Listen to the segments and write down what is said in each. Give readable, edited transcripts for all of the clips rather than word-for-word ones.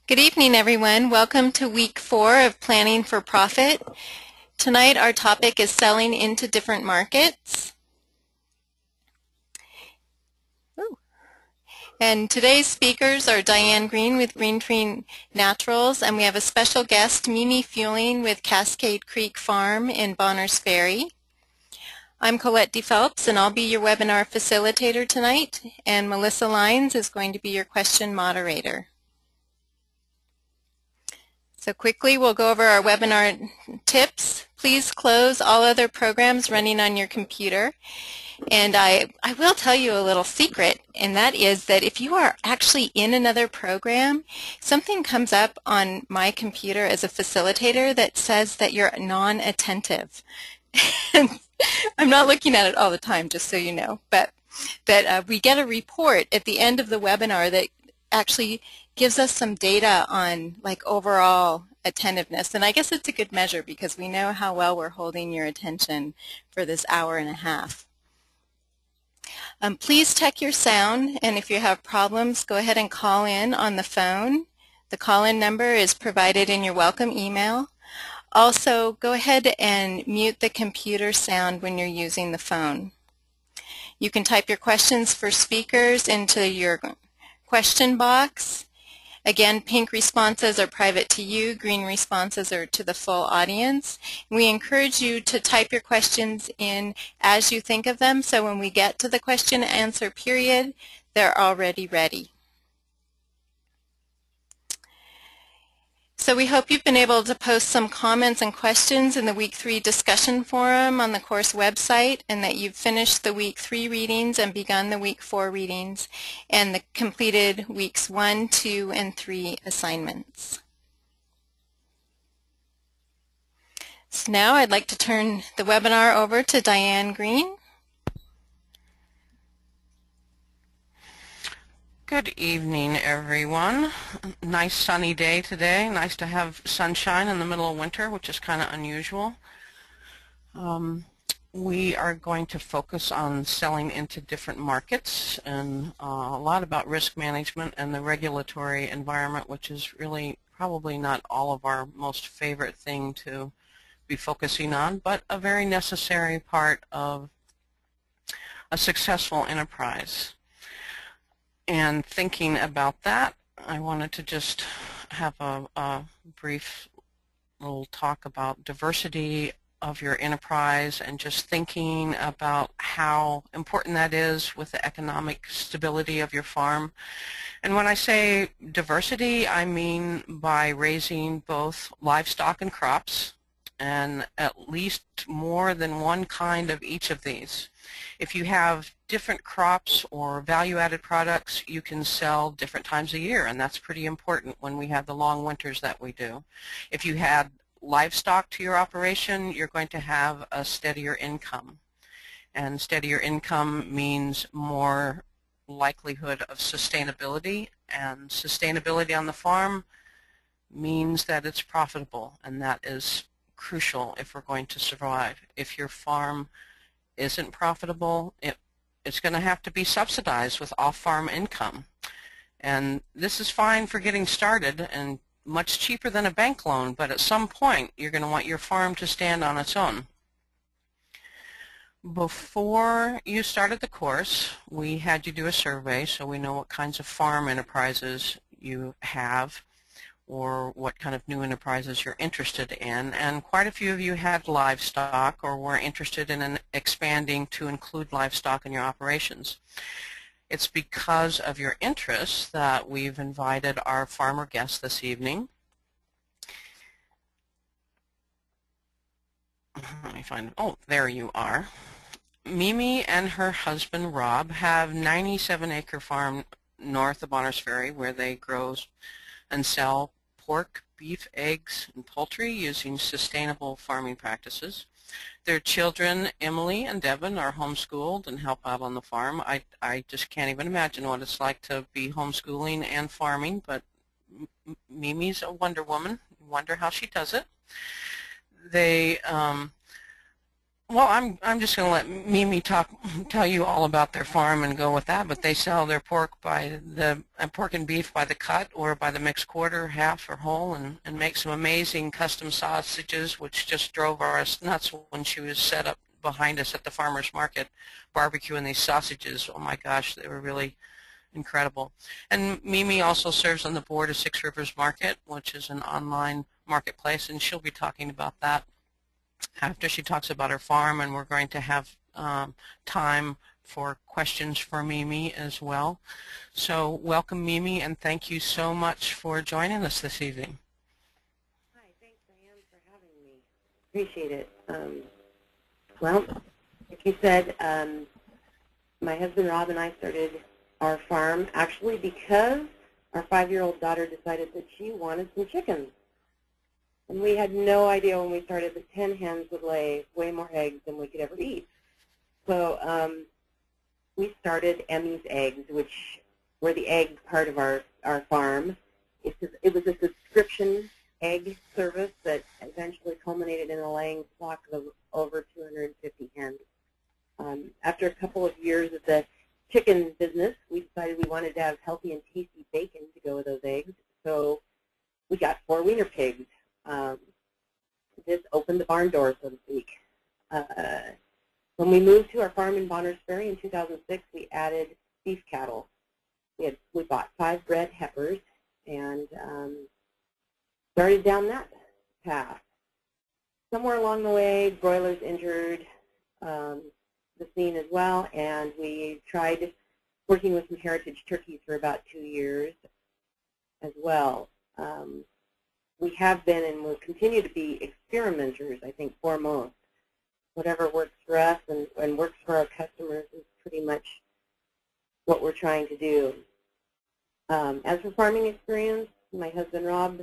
Good evening, everyone. Welcome to week 4 of Planning for Profit. Tonight our topic is selling into different markets. And today's speakers are Diane Green with Green Tree Naturals, and we have a special guest, Mimi Fueling with Cascade Creek Farm in Bonners Ferry. I'm Colette DePhelps, and I'll be your webinar facilitator tonight, and Melissa Lyons is going to be your question moderator. So quickly, we'll go over our webinar tips. Please close all other programs running on your computer. And I will tell you a little secret, and that is that if you are actually in another program, something comes up on my computer as a facilitator that says that you're non-attentive. I'm not looking at it all the time, just so you know, but that we get a report at the end of the webinar that actually gives us some data on like overall attentiveness, and I guess it's a good measure because we know how well we're holding your attention for this hour and a half. Please check your sound, and if you have problems, go ahead and call in on the phone. The call-in number is provided in your welcome email. Also, go ahead and mute the computer sound when you're using the phone. You can type your questions for speakers into your question box. Again, pink responses are private to you, green responses are to the full audience. We encourage you to type your questions in as you think of them, so when we get to the question and answer period, they're already ready. So we hope you've been able to post some comments and questions in the Week 3 discussion forum on the course website, and that you've finished the Week 3 readings and begun the Week 4 readings and the completed Weeks 1, 2, and 3 assignments. So now I'd like to turn the webinar over to Diane Green. Good evening, everyone. Nice sunny day today. Nice to have sunshine in the middle of winter, which is kind of unusual. We are going to focus on selling into different markets and a lot about risk management and the regulatory environment, which is really probably not all of our most favorite thing to be focusing on, but a very necessary part of a successful enterprise. And thinking about that, I wanted to just have a brief little talk about diversity of your enterprise and just thinking about how important that is with the economic stability of your farm. And when I say diversity, I mean by raising both livestock and crops, and at least more than one kind of each of these. If you have different crops or value-added products, you can sell different times a year, and that's pretty important when we have the long winters that we do. If you had livestock to your operation, you're going to have a steadier income. And steadier income means more likelihood of sustainability, and sustainability on the farm means that it's profitable, and that is crucial if we're going to survive. If your farm isn't profitable, it's going to have to be subsidized with off-farm income. And this is fine for getting started and much cheaper than a bank loan, but at some point you're going to want your farm to stand on its own. Before you started the course, we had you do a survey so we know what kinds of farm enterprises you have or what kind of new enterprises you're interested in, and quite a few of you had livestock or were interested in expanding to include livestock in your operations. It's because of your interests that we've invited our farmer guests this evening. Let me find, oh, there you are. Mimi and her husband Rob have 97-acre farm north of Bonners Ferry where they grow and sell pork, beef, eggs, and poultry using sustainable farming practices. Their children, Emily and Devin, are homeschooled and help out on the farm. I just can't even imagine what it's like to be homeschooling and farming, but Mimi's a Wonder Woman. Wonder how she does it. They Well, I'm just going to let Mimi tell you all about their farm and go with that. But they sell their pork by the pork and beef by the cut or by the mixed quarter, half or whole, and make some amazing custom sausages, which just drove us nuts when she was set up behind us at the farmers market, barbecuing these sausages. Oh my gosh, they were really incredible. And Mimi also serves on the board of Six Rivers Market, which is an online marketplace, and she'll be talking about that after she talks about her farm, and we're going to have time for questions for Mimi as well. So welcome, Mimi, and thank you so much for joining us this evening. Hi, thanks, Diane, for having me. Appreciate it. Well, like you said, my husband Rob and I started our farm actually because our 5-year-old daughter decided that she wanted some chickens. And we had no idea when we started that 10 hens would lay way more eggs than we could ever eat. So we started Emmy's Eggs, which were the egg part of our farm. It was a subscription egg service that eventually culminated in a laying flock of over 250 hens. After a couple of years of the chicken business, we decided we wanted to have healthy and tasty bacon to go with those eggs. So we got 4 wiener pigs. This opened the barn door, so to speak. When we moved to our farm in Bonners Ferry in 2006, we added beef cattle. We bought 5 bred heifers and started down that path. Somewhere along the way, broilers entered the scene as well, and we tried working with some heritage turkeys for about 2 years as well. We have been and will continue to be experimenters, I think, foremost. Whatever works for us and works for our customers is pretty much what we're trying to do. As for farming experience, my husband Rob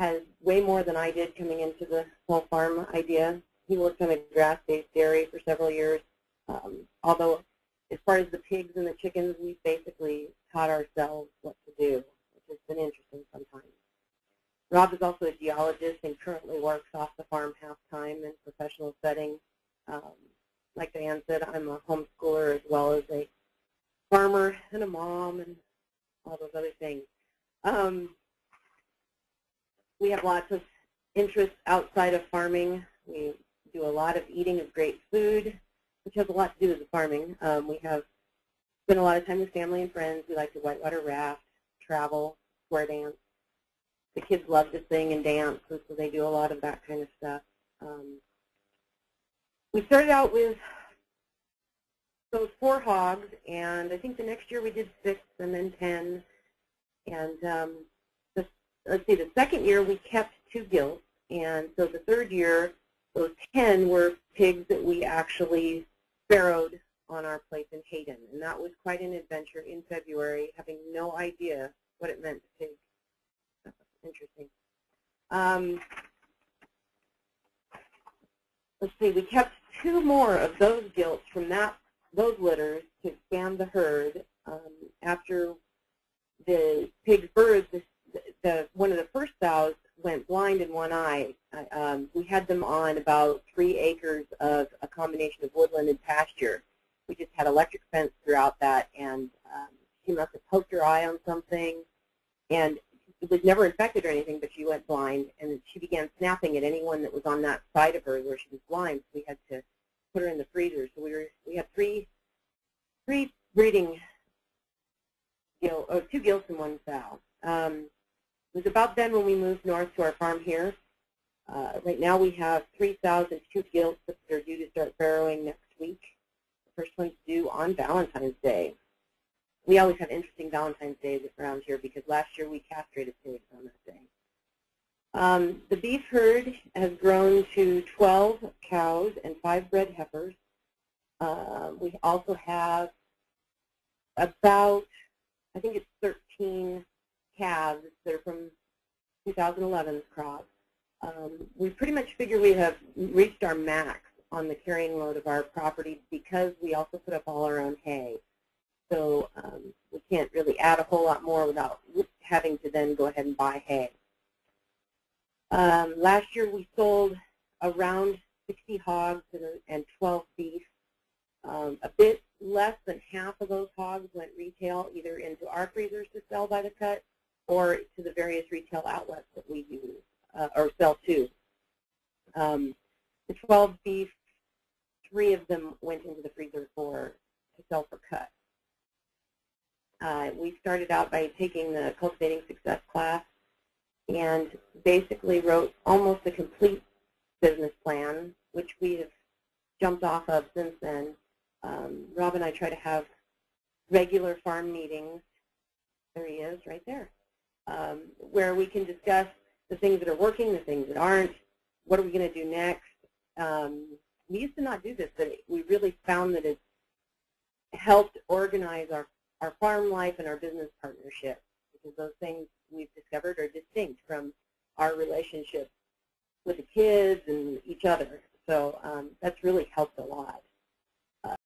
has way more than I did coming into the whole farm idea. He worked on a grass-based dairy for several years, although as far as the pigs and the chickens, we basically taught ourselves what to do, which has been interesting sometimes. Rob is also a geologist and currently works off the farm half-time in professional settings. Like Diane said, I'm a homeschooler as well as a farmer and a mom and all those other things. We have lots of interests outside of farming. We do a lot of eating of great food, which has a lot to do with the farming. We have spent a lot of time with family and friends. We like to whitewater raft, travel, square dance. The kids love to sing and dance, and so they do a lot of that kind of stuff. We started out with those 4 hogs, and I think the next year we did 6 and then 10. And let's see, the second year we kept 2 gilts, and so the third year those 10 were pigs that we actually farrowed on our place in Hayden, and that was quite an adventure in February, having no idea what it meant to pig. Interesting. Let's see, we kept 2 more of those gilts from those litters to expand the herd. After the pigs birds, one of the first sows went blind in one eye. We had them on about 3 acres of a combination of woodland and pasture. We just had electric fence throughout that, and she must have poked her eye on something, and it was never infected or anything, but she went blind, and she began snapping at anyone that was on that side of her where she was blind. So we had to put her in the freezer. So we had three breeding gilts, or 2 gilts and 1 sow. It was about then when we moved north to our farm here. Right now we have 3 sows and 2 gilts that are due to start farrowing next week. The first one's due on Valentine's Day. We always have interesting Valentine's Days around here because last year we castrated pigs on this day. The beef herd has grown to 12 cows and 5 bred heifers. We also have about, I think it's 13 calves that are from 2011's crop. We pretty much figure we have reached our max on the carrying load of our property because we also put up all our own hay. So we can't really add a whole lot more without having to then go ahead and buy hay. Last year we sold around 60 hogs and 12 beef. A bit less than half of those hogs went retail, either into our freezers to sell by the cut or to the various retail outlets that we use or sell to. The 12 beef, 3 of them went into the freezer to sell for cut. We started out by taking the Cultivating Success class and basically wrote almost a complete business plan, which we have jumped off of since then. Rob and I try to have regular farm meetings. There he is, right there, where we can discuss the things that are working, the things that aren't, what are we going to do next. We used to not do this, but we really found that it's helped organize our farm life and our business partnership, because those things we've discovered are distinct from our relationship with the kids and each other. So that's really helped a lot.